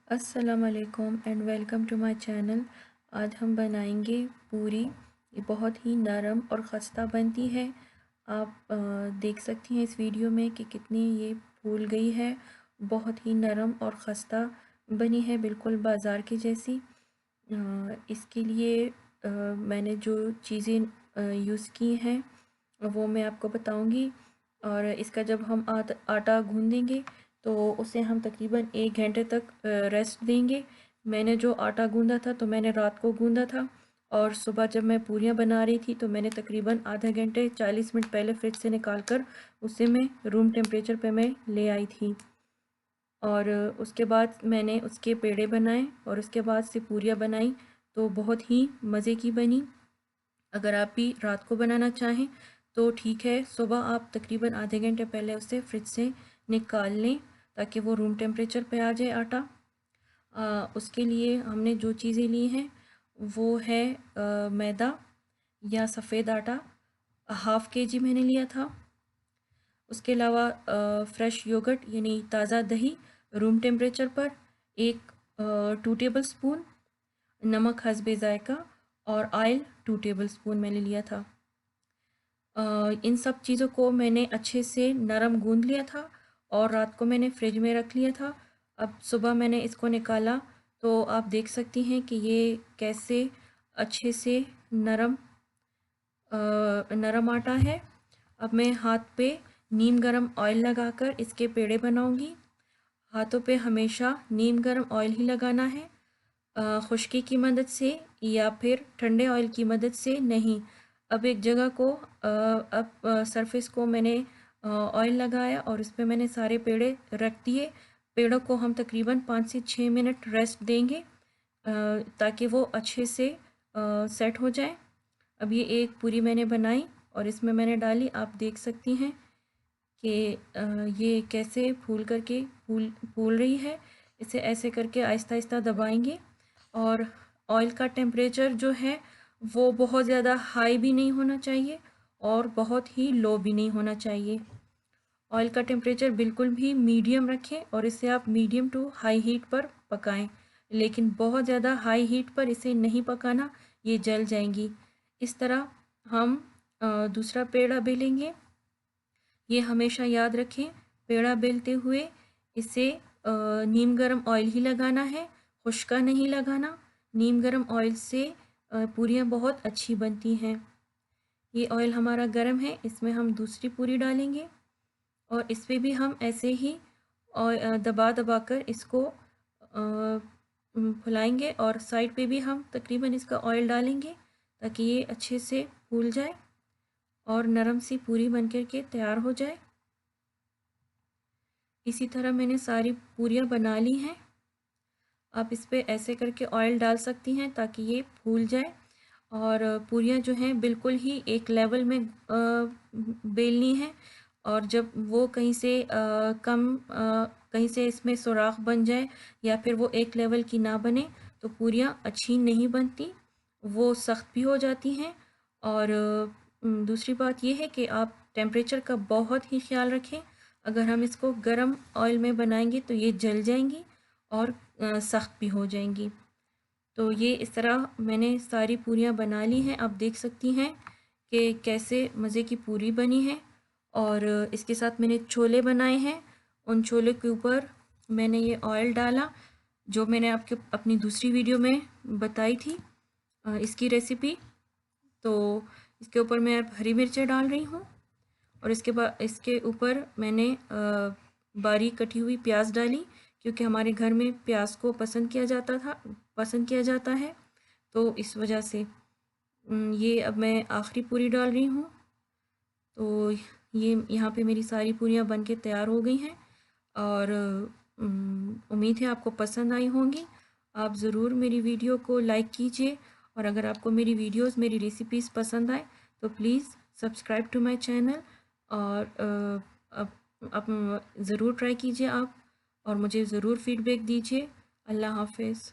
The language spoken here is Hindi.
अस्सलामुअलैकुम and welcome to my channel. आज हम बनाएंगे पूरी। ये बहुत ही नरम और ख़स्ता बनती है। आप देख सकती हैं इस वीडियो में कि कितनी ये फूल गई है। बहुत ही नरम और ख़स्ता बनी है, बिल्कुल बाज़ार की जैसी। इसके लिए मैंने जो चीज़ें यूज़ की हैं वो मैं आपको बताऊंगी। और इसका जब हम आटा गूँधेंगे तो उसे हम तकरीबन 1 घंटे तक रेस्ट देंगे। मैंने जो आटा गूँधा था तो मैंने रात को गूँधा था, और सुबह जब मैं पूरियाँ बना रही थी तो मैंने तकरीबन आधा घंटे 40 मिनट पहले फ्रिज से निकाल कर उसे मैं रूम टेम्परेचर पे मैं ले आई थी। और उसके बाद मैंने उसके पेड़े बनाए और उसके बाद से पूरियाँ बनाई तो बहुत ही मज़े की बनी। अगर आप भी रात को बनाना चाहें तो ठीक है, सुबह आप तकरीबन आधे घंटे पहले उसे फ्रिज से निकाल लें ताकि वो रूम टेम्परेचर पे आ जाए आटा। उसके लिए हमने जो चीज़ें ली हैं वो है मैदा या सफ़ेद आटा, हाफ़ केजी मैंने लिया था। उसके अलावा फ्रेश योगर्ट यानी ताज़ा दही रूम टेम्परेचर पर, एक 2 टेबल स्पून नमक हस्बे ज़ायका, और ऑयल 2 टेबल स्पून मैंने लिया था। इन सब चीज़ों को मैंने अच्छे से नरम गूंद लिया था और रात को मैंने फ्रिज में रख लिया था। अब सुबह मैंने इसको निकाला तो आप देख सकती हैं कि ये कैसे अच्छे से नरम नरम आटा है। अब मैं हाथ पे नीम गरम ऑयल लगाकर इसके पेड़े बनाऊंगी। हाथों पे हमेशा नीम गरम ऑयल ही लगाना है, खुश्की की मदद से या फिर ठंडे ऑयल की मदद से नहीं। अब एक जगह को अब सरफेस को मैंने ऑयल लगाया और उस पर मैंने सारे पेड़े रख दिए। पेड़ों को हम तकरीबन 5 से 6 मिनट रेस्ट देंगे ताकि वो अच्छे से सेट हो जाए। अब ये एक पूरी मैंने बनाई और इसमें मैंने डाली। आप देख सकती हैं कि ये कैसे फूल करके फूल फूल रही है। इसे ऐसे करके आहिस्ता आहिस्ता दबाएंगे। और ऑयल का टेम्परेचर जो है वो बहुत ज़्यादा हाई भी नहीं होना चाहिए और बहुत ही लो भी नहीं होना चाहिए। ऑयल का टेम्परेचर बिल्कुल भी मीडियम रखें और इसे आप मीडियम टू हाई हीट पर पकाएं, लेकिन बहुत ज़्यादा हाई हीट पर इसे नहीं पकाना, ये जल जाएंगी। इस तरह हम दूसरा पेड़ा बेलेंगे। ये हमेशा याद रखें, पेड़ा बेलते हुए इसे नीम गर्म ऑयल ही लगाना है, खुश्का नहीं लगाना। नीम गर्म ऑयल से पूरियाँ बहुत अच्छी बनती हैं। ये ऑयल हमारा गर्म है, इसमें हम दूसरी पूरी डालेंगे और इस पे भी हम ऐसे ही और दबा दबा कर इसको फुलाएंगे और साइड पे भी हम तकरीबन इसका ऑयल डालेंगे ताकि ये अच्छे से फूल जाए और नरम सी पूरी बन कर के तैयार हो जाए। इसी तरह मैंने सारी पूरियाँ बना ली हैं। आप इस पे ऐसे करके ऑयल डाल सकती हैं ताकि ये फूल जाए। और पूरियाँ जो हैं बिल्कुल ही एक लेवल में बेलनी है। और जब वो कहीं से कहीं से इसमें सुराख बन जाए या फिर वो एक लेवल की ना बने तो पूरियाँ अच्छी नहीं बनती, वो सख्त भी हो जाती हैं। और दूसरी बात ये है कि आप टेम्परेचर का बहुत ही ख्याल रखें। अगर हम इसको गर्म ऑयल में बनाएंगे तो ये जल जाएंगी और सख्त भी हो जाएंगी। तो ये इस तरह मैंने सारी पूरियाँ बना ली हैं। आप देख सकती हैं कि कैसे मज़े की पूरी बनी है। और इसके साथ मैंने छोले बनाए हैं। उन छोले के ऊपर मैंने ये ऑयल डाला जो मैंने आपके अपनी दूसरी वीडियो में बताई थी इसकी रेसिपी। तो इसके ऊपर मैं अब हरी मिर्चें डाल रही हूँ और इसके बाद इसके ऊपर मैंने बारीक कटी हुई प्याज डाली क्योंकि हमारे घर में प्याज को पसंद किया जाता है। तो इस वजह से ये अब मैं आखिरी पूरी डाल रही हूँ। तो ये यहाँ पे मेरी सारी पूरियाँ बन के तैयार हो गई हैं और उम्मीद है आपको पसंद आई होंगी। आप ज़रूर मेरी वीडियो को लाइक कीजिए और अगर आपको मेरी वीडियोस मेरी रेसिपीज़ पसंद आए तो please subscribe to my channel. और अब ज़रूर ट्राई कीजिए आप और मुझे ज़रूर फीडबैक दीजिए। अल्लाह हाफ़िज़।